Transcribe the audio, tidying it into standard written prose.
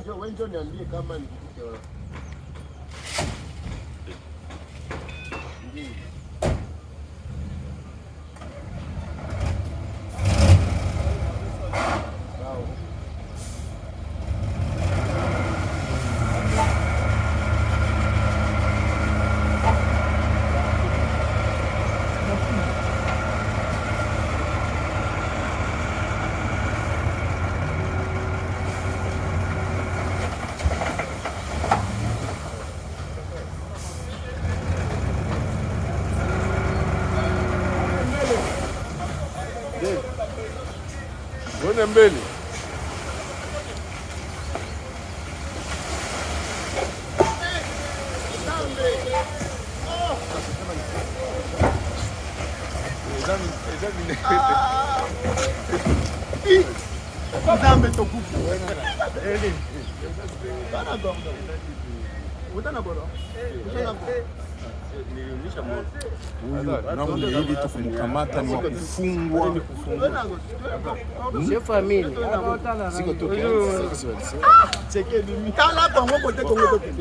Wenjo niambie kama nikikuke wapi. Ndiyo. Wende mbele. Zambe tokufu. Bana gonga. Utana bora. Niliumisha moto. Na mliidi tu kumkamata ni kufungwa. Sio family. Siko toke. Cheke ni Tala Kongo kote Kongo toke.